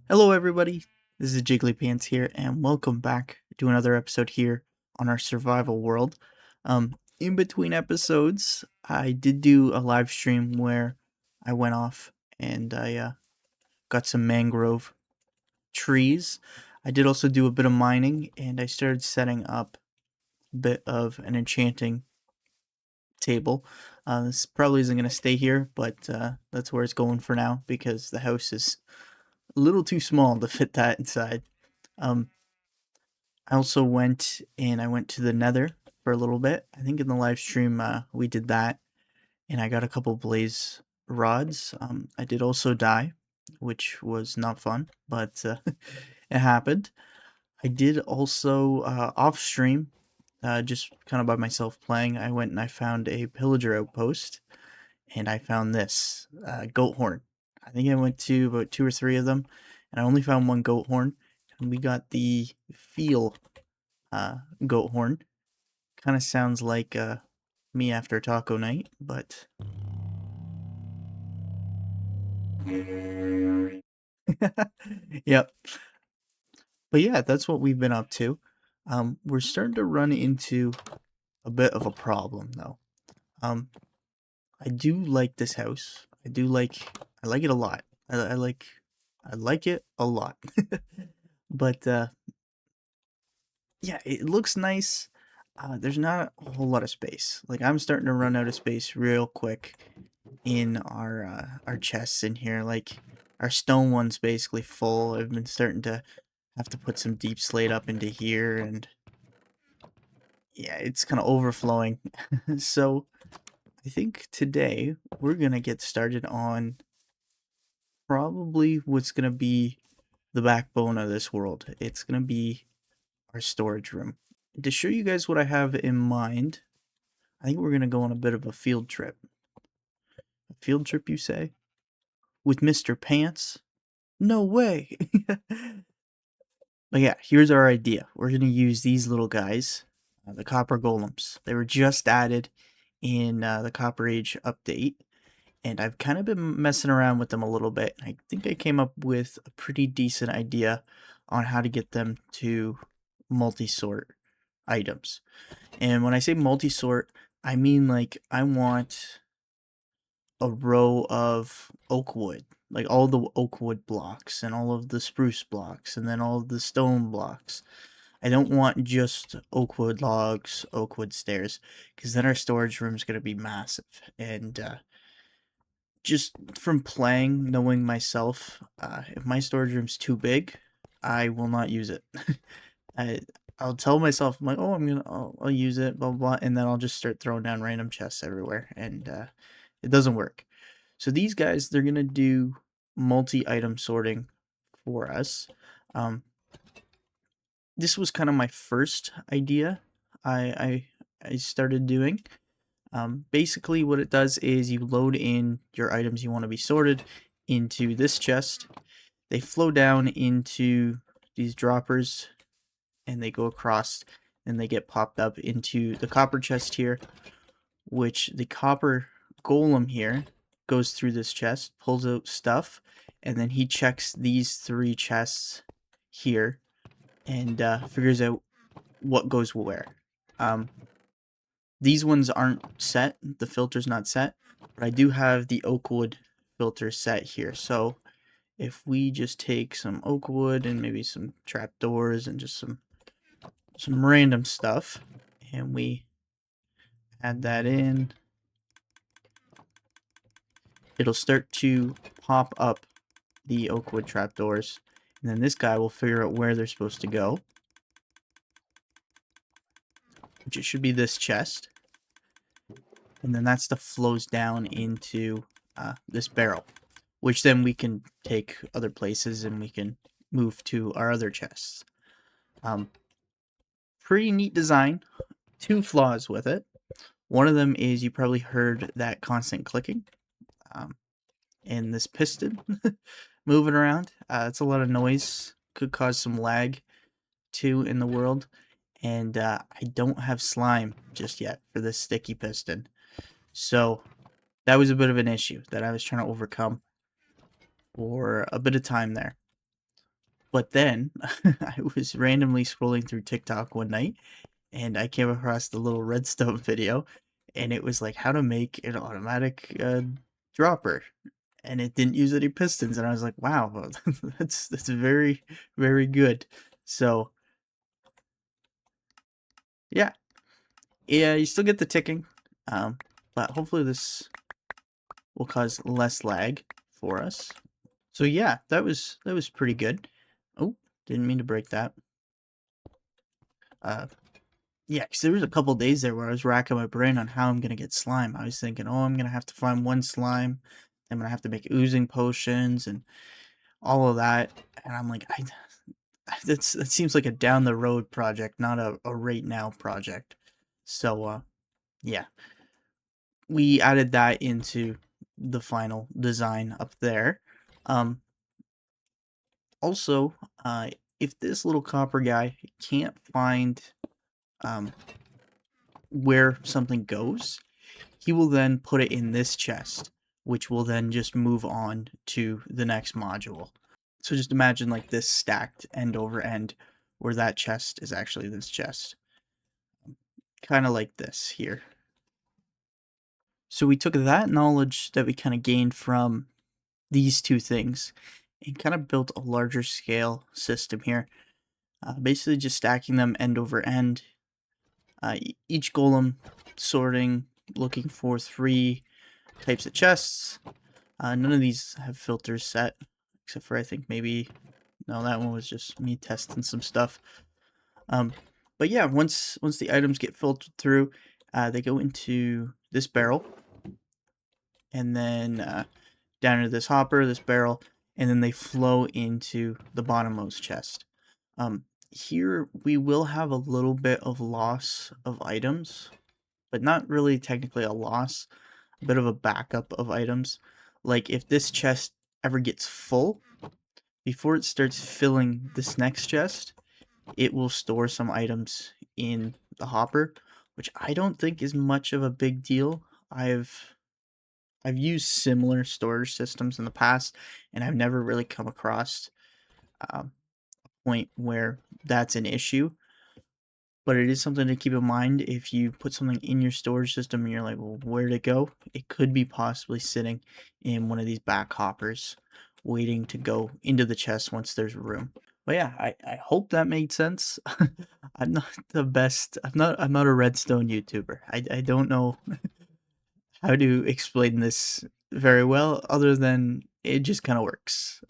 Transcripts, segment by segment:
Hello everybody, this is Jiggly Pants here, and welcome back to another episode here on our survival world. In between episodes, I did do a live stream where I went off and I got some mangrove trees. I did also do a bit of mining, and I started setting up a bit of an enchanting table. This probably isn't going to stay here, but that's where it's going for now because the house is a little too small to fit that inside. Um, I also went to the nether for a little bit. I think in the live stream we did that, and I got a couple blaze rods. I did also die, which was not fun, but it happened. I did also off stream, just kind of by myself playing. I went and I found a pillager outpost, and I found this goat horn. I think I went to about two or three of them, and I only found one goat horn, and we got the feel goat horn. Kind of sounds like me after taco night, but yep. But yeah, that's what we've been up to. We're starting to run into a bit of a problem though. Um, I do like this house. I like it a lot. I like it a lot. But yeah, it looks nice. There's not a whole lot of space. Like I'm starting to run out of space real quick in our chests in here. Like our stone one's basically full. I've been starting to have to put some deep slate up into here, and yeah, it's kind of overflowing. So I think today we're gonna get started on probably what's gonna be the backbone of this world. It's gonna be our storage room. To show you guys what I have in mind, I think we're gonna go on a bit of a field trip. A field trip, you say? With Mr. Pants? No way! But yeah, here's our idea. We're going to use these little guys, the copper golems. They were just added in the Copper Age update, and I've kind of been messing around with them a little bit. I think I came up with a pretty decent idea on how to get them to multi-sort items. And when I say multi-sort, I mean like I want a row of oak wood, like all the oak wood blocks and all of the spruce blocks and then all of the stone blocks. I don't want just oak wood logs, oak wood stairs, because then our storage room is going to be massive. And just from playing, knowing myself, if my storage room's too big, I will not use it. I I'll tell myself, I'm like, oh, I'll use it, blah, blah blah, and then I'll just start throwing down random chests everywhere, and it doesn't work. So these guys, they're gonna do multi-item sorting for us. Um, this was kind of my first idea. I started doing. Basically, what it does is you load in your items you want to be sorted into this chest. They flow down into these droppers and they go across and they get popped up into the copper chest here, which the copper golem here goes through this chest, pulls out stuff, and then he checks these three chests here and figures out what goes where. Um, these ones aren't set, the filter's not set, but I do have the oak wood filter set here. So if we just take some oak wood and maybe some trapdoors and just some random stuff, and we add that in, it'll start to pop up the oak wood trapdoors, and then this guy will figure out where they're supposed to go, which it should be this chest, and then that stuff flows down into this barrel, which then we can take other places and we can move to our other chests. Pretty neat design. Two flaws with it. One of them is you probably heard that constant clicking and this piston moving around. It's a lot of noise. Could cause some lag too in the world. And I don't have slime just yet for this sticky piston. So that was a bit of an issue that I was trying to overcome for a bit of time there. But then I was randomly scrolling through TikTok one night and I came across the little redstone video, and it was like how to make an automatic dropper, and it didn't use any pistons, and I was like, wow, that's very very good. So yeah, yeah, you still get the ticking, but hopefully this will cause less lag for us. So yeah, that was pretty good. Oh, didn't mean to break that. Uh, Yeah, because there was a couple days there where I was racking my brain on how I'm gonna get slime. I was thinking, oh, I'm gonna have to find one slime. I'm gonna have to make oozing potions and all of that. And I'm like, that seems like a down the road project, not a right now project. So yeah, we added that into the final design up there. Um, Also, if this little copper guy can't find um where something goes, he will then put it in this chest, which will then just move on to the next module. So just imagine like this stacked end over end, where that chest is actually this chest. Kind of like this here. So we took that knowledge that we kind of gained from these two things and kind of built a larger scale system here. Basically just stacking them end over end. Each golem sorting, looking for 3 types of chests. None of these have filters set, except for I think maybe, no, that one was just me testing some stuff. Um, but yeah, once the items get filtered through, they go into this barrel, and then down into this hopper, this barrel, and then they flow into the bottommost chest. Here we will have a little bit of loss of items, but not really technically a loss, a bit of a backup of items. Like if this chest ever gets full, before it starts filling this next chest, it will store some items in the hopper, which I don't think is much of a big deal. I've used similar storage systems in the past, and I've never really come across a point where that's an issue. But it is something to keep in mind if you put something in your storage system and you're like, well, where'd it go? It could be possibly sitting in one of these back hoppers, waiting to go into the chest once there's room. But yeah, I hope that made sense. I'm not the best. I'm not a redstone YouTuber. I don't know how to explain this very well, other than it just kind of works.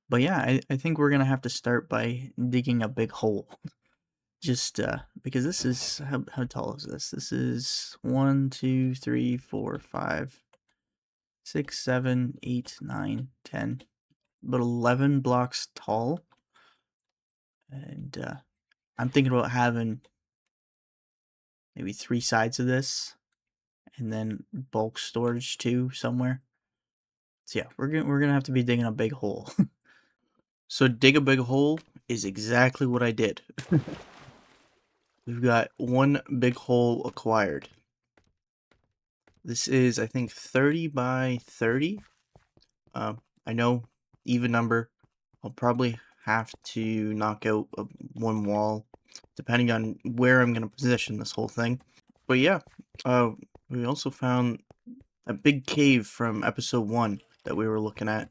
But yeah, I think we're gonna have to start by digging a big hole. Just because this is how tall is this? This is 1, 2, 3, 4, 5, 6, 7, 8, 9, 10, about 11 blocks tall. And I'm thinking about having maybe 3 sides of this, and then bulk storage too somewhere. So yeah, we're gonna have to be digging a big hole. So dig a big hole is exactly what I did. We've got one big hole acquired. This is, I think, 30 by 30. I know, even number. I'll probably have to knock out one wall, depending on where I'm going to position this whole thing. But yeah, we also found a big cave from episode 1 that we were looking at.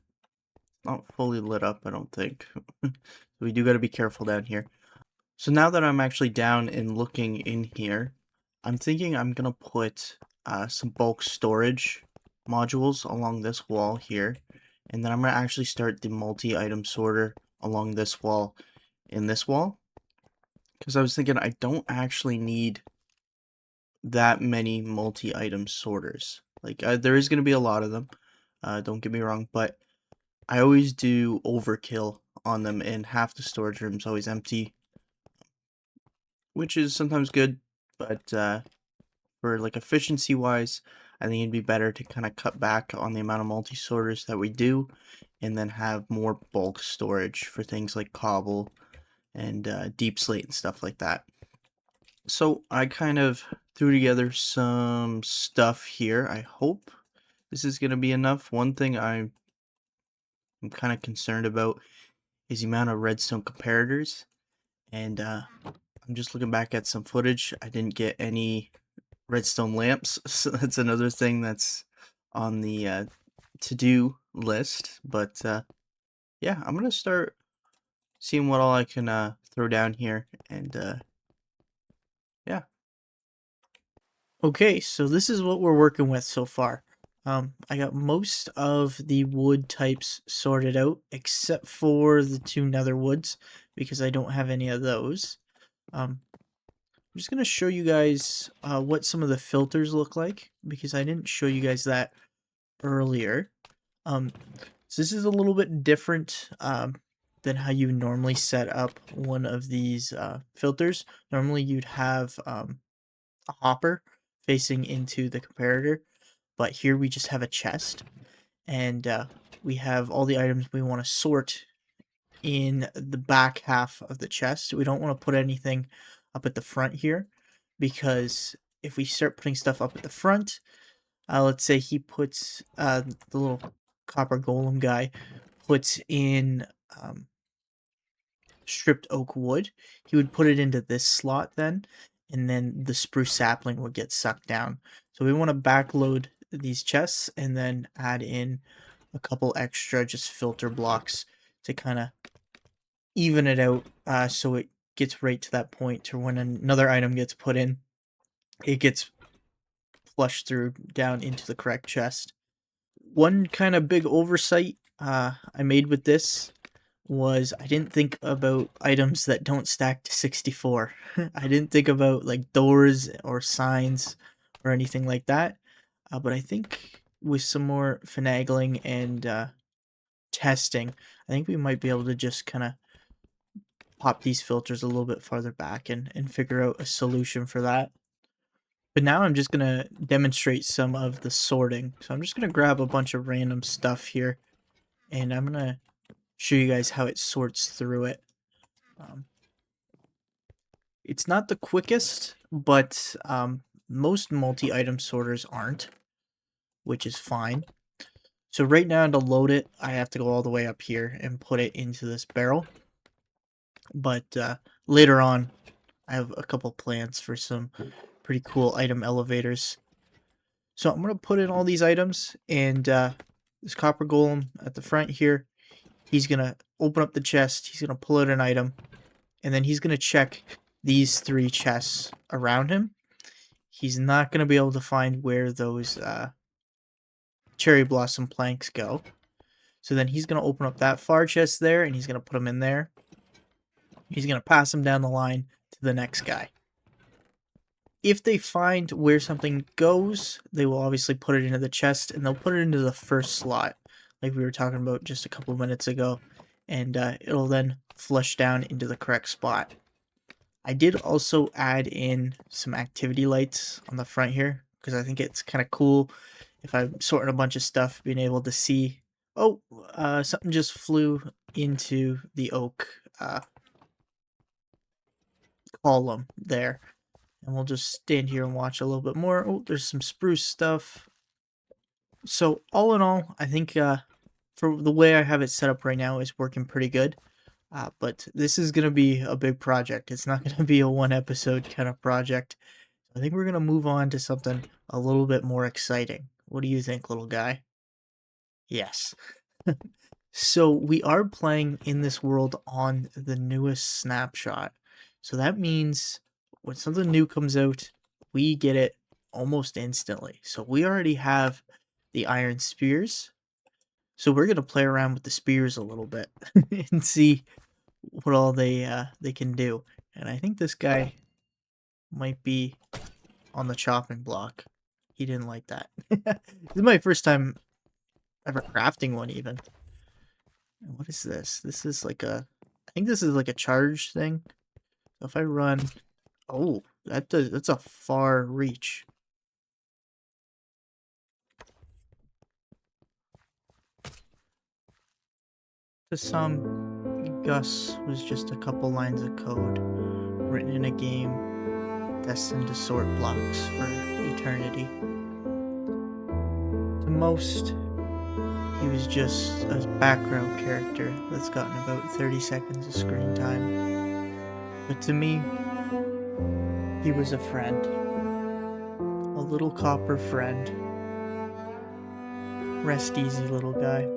Not fully lit up, I don't think. So we do got to be careful down here. So now that I'm actually down and looking in here, I'm thinking I'm gonna put some bulk storage modules along this wall here, and then I'm gonna actually start the multi-item sorter along this wall and this wall, because I was thinking I don't actually need that many multi-item sorters. Like there is gonna be a lot of them, don't get me wrong, but I always do overkill on them, and half the storage room is always empty, which is sometimes good, but for like efficiency wise, I think it'd be better to kind of cut back on the amount of multi-sorters that we do, and then have more bulk storage for things like cobble and deep slate and stuff like that. So I kind of threw together some stuff here. I hope this is going to be enough. One thing I'm kind of concerned about is the amount of redstone comparators. And I'm just looking back at some footage. I didn't get any redstone lamps, so that's another thing that's on the to-do list. But yeah, I'm gonna start seeing what all I can throw down here, and yeah. Okay, so this is what we're working with so far. I got most of the wood types sorted out, except for the 2 nether woods, because I don't have any of those. I'm just going to show you guys what some of the filters look like, because I didn't show you guys that earlier. So this is a little bit different than how you normally set up one of these filters. Normally you'd have a hopper facing into the comparator, but here we just have a chest, and we have all the items we want to sort in the back half of the chest. We don't want to put anything up at the front here, because if we start putting stuff up at the front, let's say he puts the little copper golem guy puts in stripped oak wood, he would put it into this slot then, and then the spruce sapling would get sucked down. So we want to backload these chests and then add in a couple extra just filter blocks to kind of even it out, so it gets right to that point to when another item gets put in, it gets flushed through down into the correct chest. One kind of big oversight I made with this was I didn't think about items that don't stack to 64. I didn't think about like doors or signs or anything like that. But I think with some more finagling and testing, I think we might be able to just kind of pop these filters a little bit farther back and figure out a solution for that. But now I'm just going to demonstrate some of the sorting. So I'm just going to grab a bunch of random stuff here, and I'm going to show you guys how it sorts through it. It's not the quickest, but most multi-item sorters aren't, which is fine. So right now to load it, I have to go all the way up here and put it into this barrel. But later on, I have a couple plans for some pretty cool item elevators. So I'm going to put in all these items, and this copper golem at the front here, he's going to open up the chest, he's going to pull out an item, and then he's going to check these 3 chests around him. He's not going to be able to find where those cherry blossom planks go. So then he's going to open up that far chest there, and he's going to put them in there. He's going to pass them down the line to the next guy. If they find where something goes, they will obviously put it into the chest, and they'll put it into the first slot, like we were talking about just a couple minutes ago, and it'll then flush down into the correct spot. I did also add in some activity lights on the front here, because I think it's kind of cool if I'm sorting a bunch of stuff, being able to see, oh, something just flew into the oak column there. And we'll just stand here and watch a little bit more. Oh, there's some spruce stuff. So all in all, I think for the way I have it set up right now is working pretty good. But this is going to be a big project. It's not going to be a 1 episode kind of project. I think we're going to move on to something a little bit more exciting. What do you think, little guy? Yes. So we are playing in this world on the newest snapshot. So that means when something new comes out, we get it almost instantly. So we already have the iron spears. So we're going to play around with the spears a little bit and see what all they can do. And I think this guy might be on the chopping block. He didn't like that. This is my first time ever crafting one even. What is this? This is like a, I think this is like a charge thing. So if I run, oh, that's a far reach. To some, Gus was just a couple lines of code written in a game destined to sort blocks for eternity. To most, He was just a background character that's gotten about 30 seconds of screen time. But to me, he was a friend. A little copper friend. Rest easy, little guy.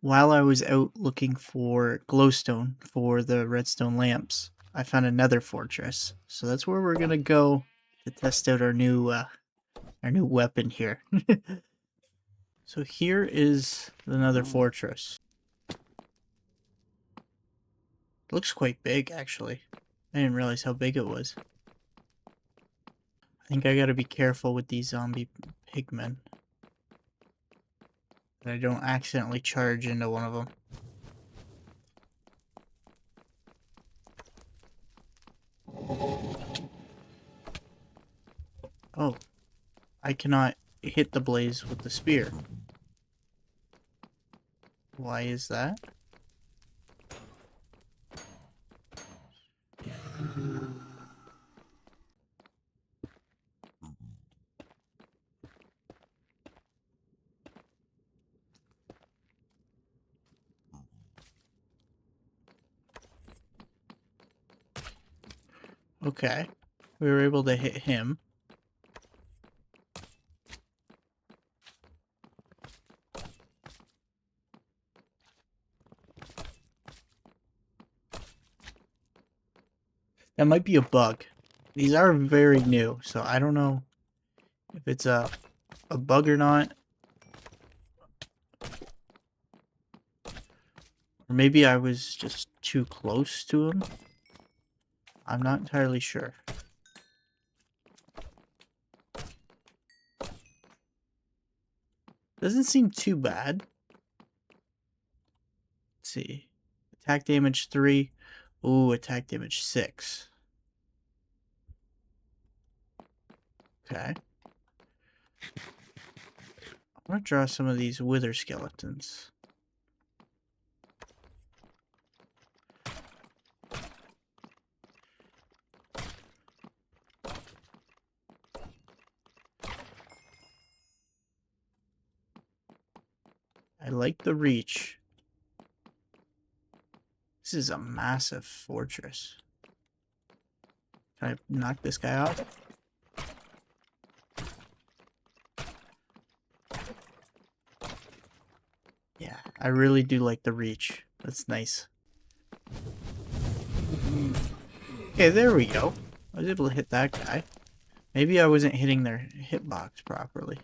While I was out looking for glowstone for the redstone lamps, I found a nether fortress. So that's where we're gonna go to test out our new weapon here. So here is the nether fortress. It looks quite big, actually. I didn't realize how big it was. I think I gotta be careful with these zombie pigmen, that I don't accidentally charge into one of them. Oh, I cannot hit the blaze with the spear. Why is that? Okay. We were able to hit him. That might be a bug. These are very new, so I don't know if it's a bug or not. Or maybe I was just too close to him. I'm not entirely sure. Doesn't seem too bad. Let's see. Attack damage 3. Ooh, attack damage 6. Okay. I'm gonna draw some of these wither skeletons. I like the reach. This is a massive fortress. Can I knock this guy off? Yeah, I really do like the reach. That's nice. Okay, there we go. I was able to hit that guy. Maybe I wasn't hitting their hitbox properly.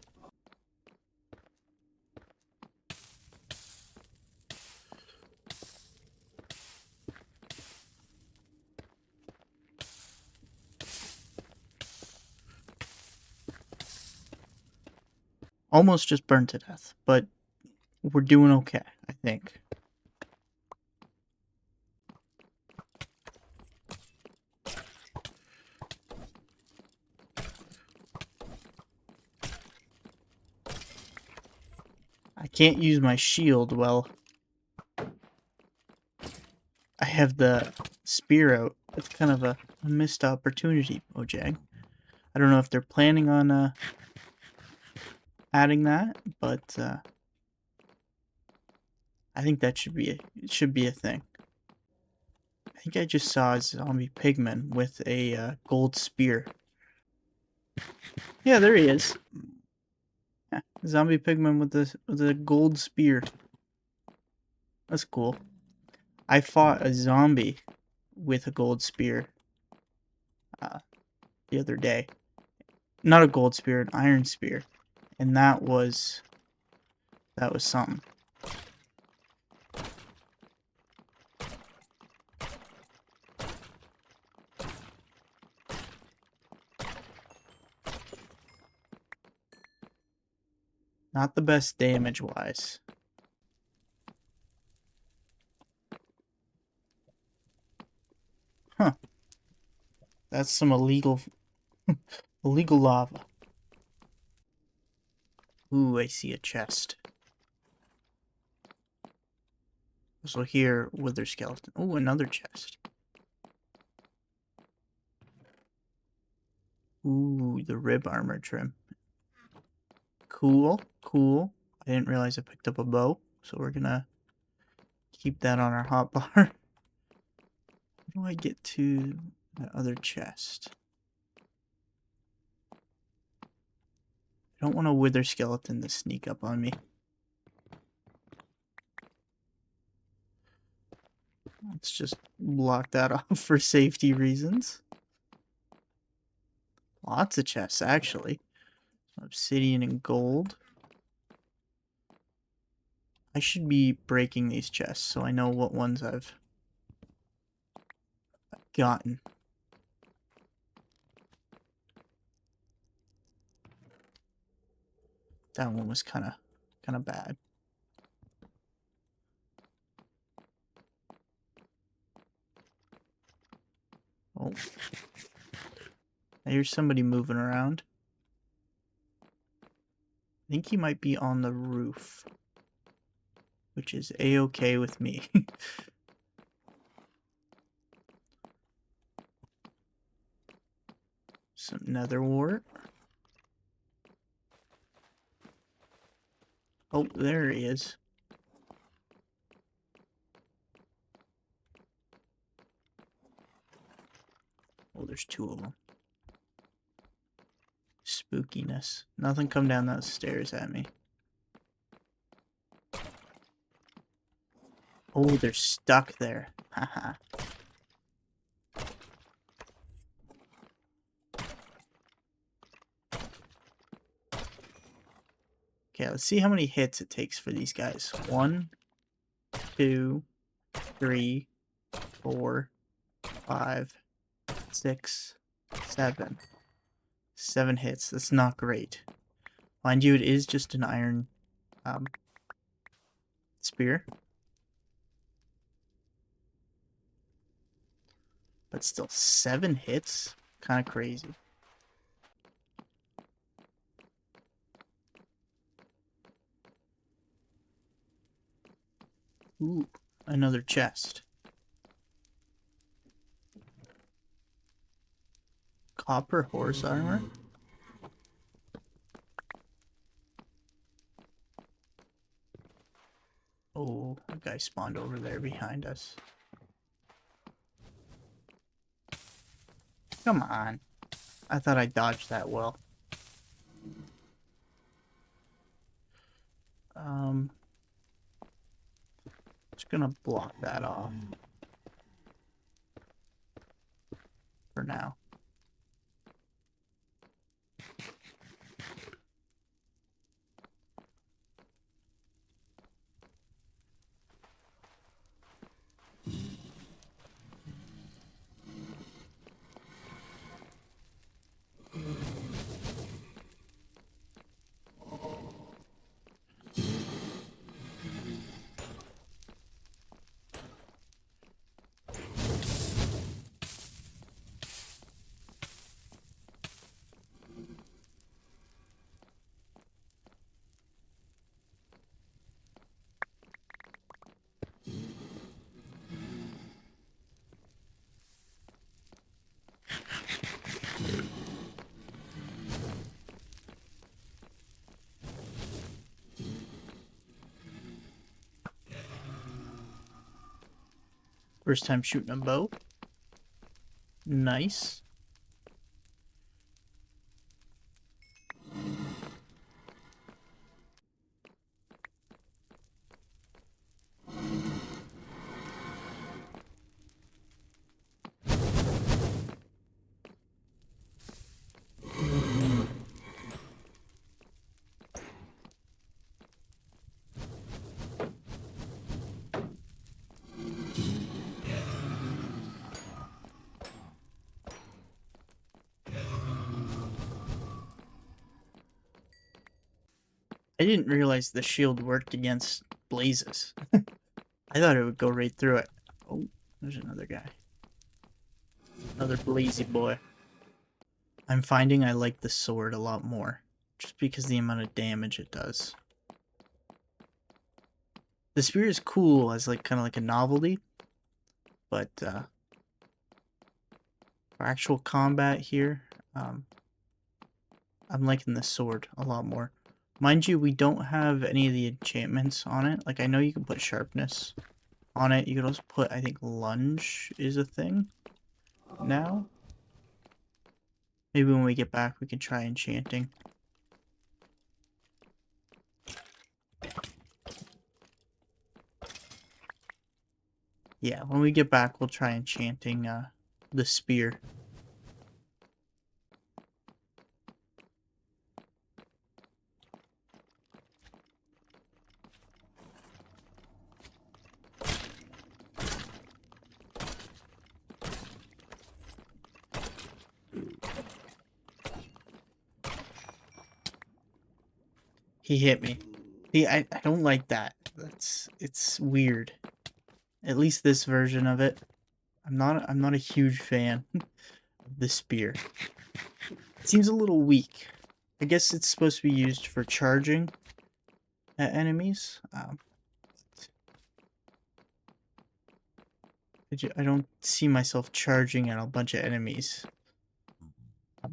Almost just burned to death, but we're doing okay, I think. I can't use my shield while I have the spear out. It's kind of a missed opportunity, Mojang. I don't know if they're planning on adding that, but I think that should be a thing. I think I just saw a zombie pigman with a gold spear. Yeah, there he is. Yeah, zombie pigman with a gold spear. That's cool. I fought a zombie with a gold spear the other day. Not a gold spear, an iron spear, and that was something. Not the best damage-wise. Huh. That's some illegal lava. Ooh, I see a chest. Also here, wither skeleton. Ooh, another chest. Ooh, the rib armor trim. Cool, cool. I didn't realize I picked up a bow, so we're gonna keep that on our hotbar. How do I get to that other chest? I don't want a wither skeleton to sneak up on me. Let's just block that off for safety reasons. Lots of chests, actually. Obsidian and gold. I should be breaking these chests so I know what ones I've gotten. That one was kind of bad. Oh. I hear somebody moving around. I think he might be on the roof, which is a-okay with me. Some nether wart. Oh, there he is. Oh, there's two of them. Spookiness. Nothing come down those stairs at me. Oh, they're stuck there. Haha. Okay, let's see how many hits it takes for these guys. 1, 2, 3, 4, 5, 6, 7. 7 hits. That's not great. Mind you, it is just an iron spear. But still, 7 hits? Kind of crazy. Ooh, another chest. Copper horse armor? Oh, a guy spawned over there behind us. Come on. I thought I dodged that well. Just gonna block that off for now. First time shooting a bow. Nice. I didn't realize the shield worked against blazes. I thought it would go right through it. Oh, there's another guy. Another blazy boy. I'm finding I like the sword a lot more, just because the amount of damage it does. The spear is cool as like kind of like a novelty, but for actual combat here, I'm liking the sword a lot more. Mind you, we don't have any of the enchantments on it. Like, I know you can put sharpness on it. You could also put, I think, lunge is a thing now. Maybe when we get back, we can try enchanting. Yeah, when we get back, we'll try enchanting the spear. He hit me. See, I don't like that. It's weird. At least this version of it. I'm not a huge fan of the spear. It seems a little weak. I guess it's supposed to be used for charging at enemies. I don't see myself charging at a bunch of enemies. But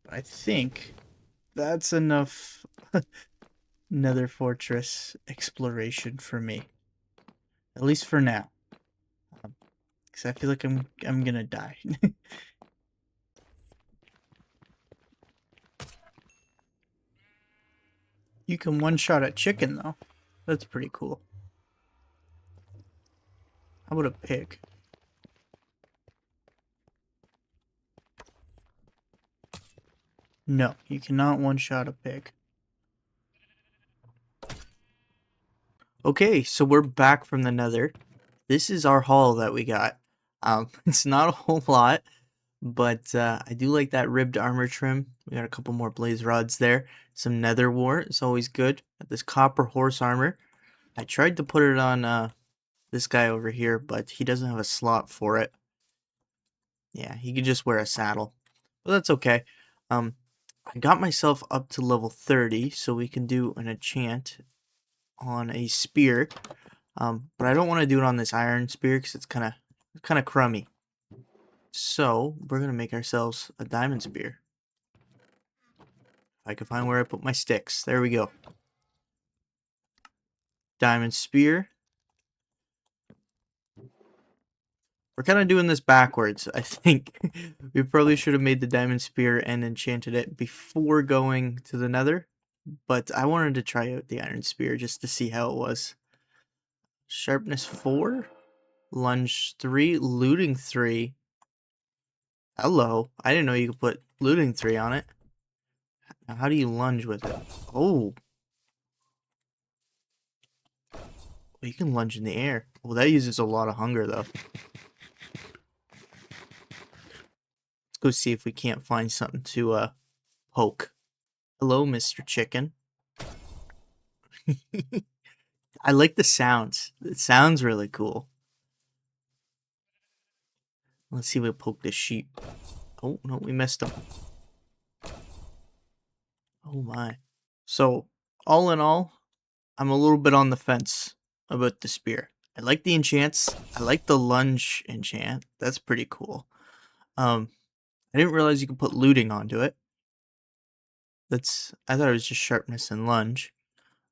I think that's enough Nether Fortress exploration for me. At least for now. Because I feel like I'm gonna die. You can one-shot a chicken, though. That's pretty cool. How about a pig? No, you cannot one-shot a pig. Okay, so we're back from the nether. This is our haul that we got. It's not a whole lot, but I do like that ribbed armor trim. We got a couple more blaze rods there. Some nether wart is always good. Got this copper horse armor. I tried to put it on this guy over here, but he doesn't have a slot for it. Yeah, he could just wear a saddle. But that's okay. I got myself up to level 30, so we can do an enchant on a spear. But I don't want to do it on this iron spear because it's kind of crummy. So we're gonna make ourselves a diamond spear. If I can find where I put my sticks. There we go. Diamond spear. We're kind of doing this backwards, I think. We probably should have made the diamond spear and enchanted it before going to the nether. But I wanted to try out the iron spear just to see how it was. Sharpness 4, lunge 3, looting 3. Hello. I didn't know you could put looting 3 on it. Now, how do you lunge with it? Oh. Well, you can lunge in the air. Well, that uses a lot of hunger, though. Let's go see if we can't find something to poke. Hello, Mr. Chicken. I like the sounds. It sounds really cool. Let's see if we poke this sheep. Oh, no, we messed up. Oh, my. So, all in all, I'm a little bit on the fence about the spear. I like the enchants. I like the lunge enchant. That's pretty cool. I didn't realize you could put looting onto it. I thought it was just sharpness and lunge.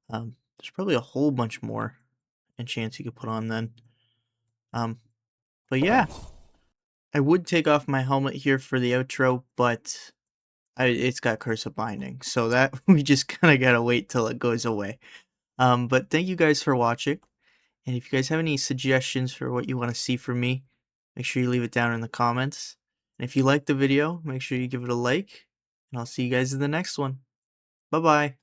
There's probably a whole bunch more enchants you could put on then. But yeah, I would take off my helmet here for the outro, but it's got Curse of Binding, so that we just kind of gotta wait till it goes away. But thank you guys for watching, and if you guys have any suggestions for what you want to see from me, make sure you leave it down in the comments. And if you liked the video, make sure you give it a like, and I'll see you guys in the next one. Bye bye.